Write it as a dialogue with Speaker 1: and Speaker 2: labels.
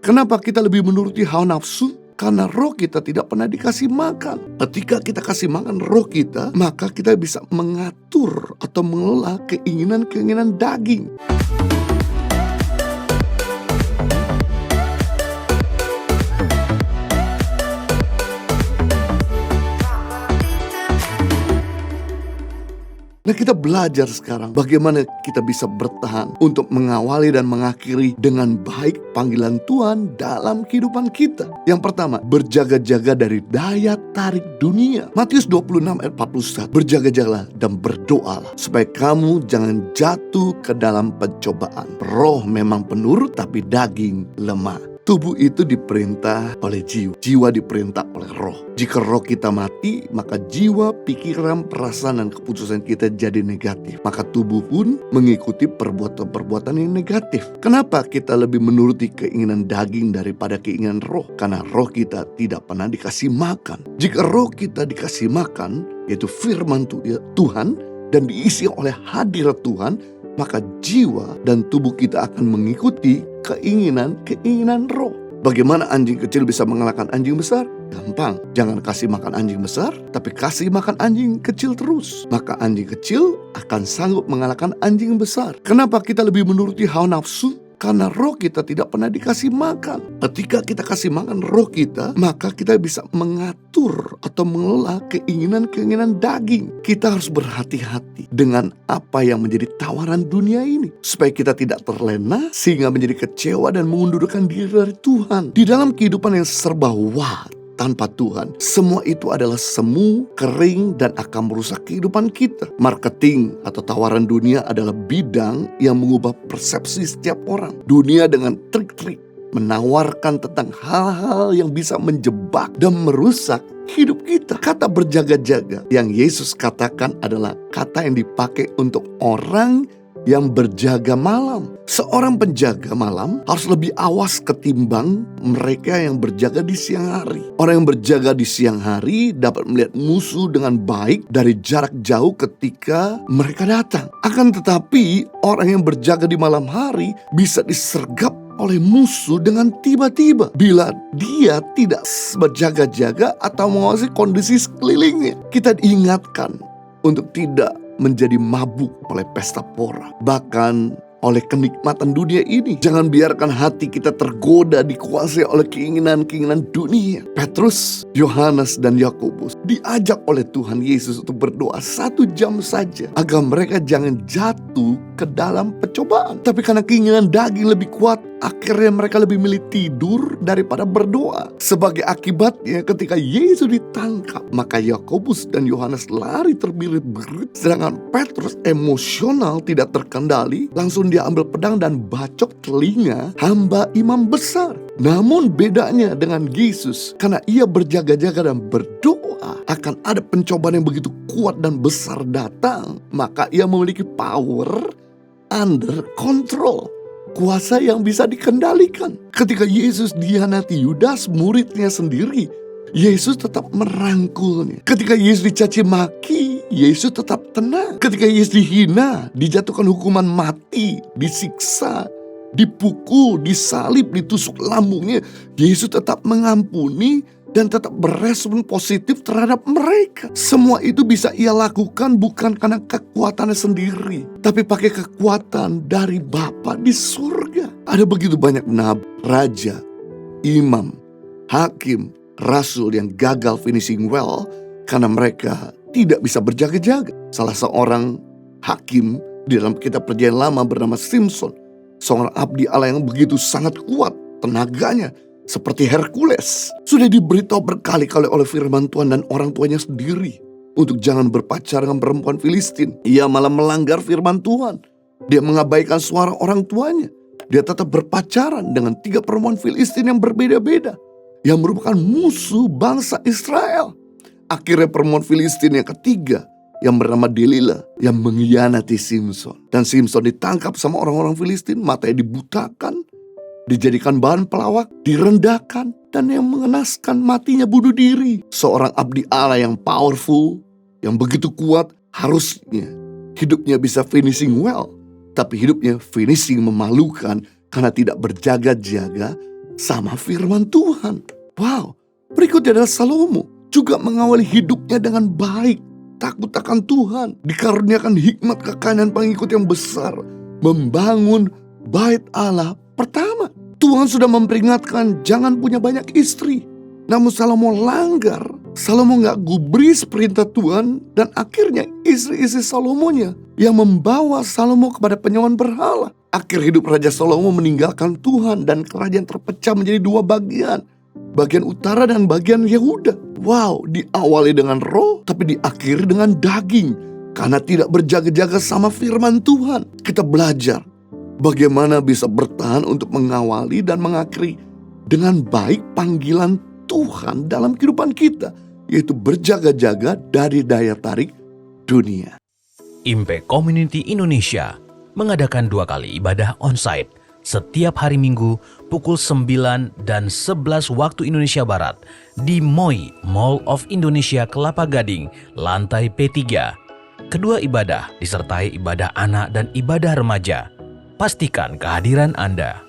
Speaker 1: Kenapa kita lebih menuruti hawa nafsu? Karena roh kita tidak pernah dikasih makan. Ketika kita kasih makan roh kita, maka kita bisa mengatur atau mengelola keinginan-keinginan daging. Nah, kita belajar sekarang bagaimana kita bisa bertahan untuk mengawali dan mengakhiri dengan baik panggilan Tuhan dalam kehidupan kita. Yang pertama, berjaga-jaga dari daya tarik dunia. Matius 26 ayat 41, berjaga-jagalah dan berdoalah supaya kamu jangan jatuh ke dalam pencobaan. Roh memang penurut tapi daging lemah. Tubuh itu diperintah oleh jiwa, jiwa diperintah oleh roh. Jika roh kita mati, maka jiwa, pikiran, perasaan, dan keputusan kita jadi negatif. Maka tubuh pun mengikuti perbuatan-perbuatan yang negatif. Kenapa kita lebih menuruti keinginan daging daripada keinginan roh? Karena roh kita tidak pernah dikasih makan. Jika roh kita dikasih makan, yaitu firman Tuhan, dan diisi oleh hadirat Tuhan, maka jiwa dan tubuh kita akan mengikuti keinginan roh. Bagaimana anjing kecil bisa mengalahkan anjing besar? Gampang. Jangan kasih makan anjing besar, tapi kasih makan anjing kecil terus. Maka anjing kecil akan sanggup mengalahkan anjing besar. Kenapa kita lebih menuruti hawa nafsu? Karena roh kita tidak pernah dikasih makan. Ketika kita kasih makan roh kita, maka kita bisa mengatur atau mengelola keinginan-keinginan daging. Kita harus berhati-hati dengan apa yang menjadi tawaran dunia ini, supaya kita tidak terlena sehingga menjadi kecewa dan mengundurkan diri dari Tuhan. Di dalam kehidupan yang serba tanpa Tuhan, semua itu adalah semu, kering, dan akan merusak kehidupan kita. Marketing atau tawaran dunia adalah bidang yang mengubah persepsi setiap orang. Dunia dengan trik-trik menawarkan tentang hal-hal yang bisa menjebak dan merusak hidup kita. Kata berjaga-jaga yang Yesus katakan adalah kata yang dipakai untuk orang yang berjaga malam. Seorang penjaga malam harus lebih awas ketimbang mereka yang berjaga di siang hari. Orang yang berjaga di siang hari dapat melihat musuh dengan baik dari jarak jauh ketika mereka datang. Akan tetapi orang yang berjaga di malam hari bisa disergap oleh musuh dengan tiba-tiba bila dia tidak berjaga-jaga atau mengawasi kondisi sekelilingnya. Kita diingatkan untuk tidak menjadi mabuk oleh pesta pora, bahkan oleh kenikmatan dunia ini. Jangan biarkan hati kita tergoda, dikuasai oleh keinginan-keinginan dunia. Petrus, Yohanes, dan Yakobus diajak oleh Tuhan Yesus untuk berdoa 1 jam saja agar mereka jangan jatuh ke dalam pencobaan. Tapi karena keinginan daging lebih kuat, akhirnya mereka lebih milih tidur daripada berdoa. Sebagai akibatnya, ketika Yesus ditangkap, maka Yakobus dan Yohanes lari terbirit-birit, sedangkan Petrus emosional tidak terkendali, langsung dia ambil pedang dan bacok telinga hamba imam besar. Namun bedanya dengan Yesus, karena ia berjaga-jaga dan berdoa akan ada pencobaan yang begitu kuat dan besar datang, maka ia memiliki power under control, kuasa yang bisa dikendalikan. Ketika Yesus dihianati Yudas, muridnya sendiri, Yesus tetap merangkulnya. Ketika Yesus dicaci maki, Yesus tetap tenang. Ketika Yesus dihina, dijatuhkan hukuman mati, disiksa, dipukul, disalib, ditusuk lambungnya, Yesus tetap mengampuni dan tetap berespon positif terhadap mereka. Semua itu bisa ia lakukan bukan karena kekuatannya sendiri, tapi pakai kekuatan dari Bapa di surga. Ada begitu banyak nabi, raja, imam, hakim, rasul yang gagal finishing well karena mereka tidak bisa berjaga-jaga. Salah seorang hakim di dalam kitab Perjanjian Lama bernama Simpson, seorang abdi Allah yang begitu sangat kuat tenaganya, seperti Hercules. Sudah diberitahu berkali-kali oleh firman Tuhan dan orang tuanya sendiri untuk jangan berpacaran dengan perempuan Filistin. Ia malah melanggar firman Tuhan. Dia mengabaikan suara orang tuanya. Dia tetap berpacaran dengan 3 perempuan Filistin yang berbeda-beda, yang merupakan musuh bangsa Israel. Akhirnya perempuan Filistin yang ketiga, yang bernama Delila, yang mengkhianati Simpson. Dan Simpson ditangkap sama orang-orang Filistin, matanya dibutakan, dijadikan bahan pelawak, direndahkan, dan yang mengenaskan matinya bunuh diri. Seorang abdi Allah yang powerful, yang begitu kuat, harusnya hidupnya bisa finishing well. Tapi hidupnya finishing memalukan karena tidak berjaga-jaga sama firman Tuhan. Wow, berikutnya adalah Salomo juga mengawali hidupnya dengan baik, takut akan Tuhan, dikaruniakan hikmat kekayaan pengikut yang besar, membangun bait Allah. Pertama, Tuhan sudah memperingatkan jangan punya banyak istri. Namun Salomo langgar. Salomo gak gubris perintah Tuhan, dan akhirnya istri-istri Salomonya yang membawa Salomo kepada penyembahan berhala. Akhir hidup Raja Salomo meninggalkan Tuhan dan kerajaan terpecah menjadi dua bagian. Bagian utara dan bagian Yehuda. Wow, diawali dengan roh tapi diakhiri dengan daging. Karena tidak berjaga-jaga sama firman Tuhan. Kita belajar bagaimana bisa bertahan untuk mengawali dan mengakhiri dengan baik panggilan Tuhan dalam kehidupan kita, yaitu berjaga-jaga dari daya tarik dunia.
Speaker 2: Impact Community Indonesia mengadakan 2 kali ibadah onsite setiap hari Minggu pukul 9 dan 11 waktu Indonesia Barat di MOI Mall of Indonesia Kelapa Gading, lantai P3. Kedua ibadah disertai ibadah anak dan ibadah remaja. Pastikan kehadiran Anda.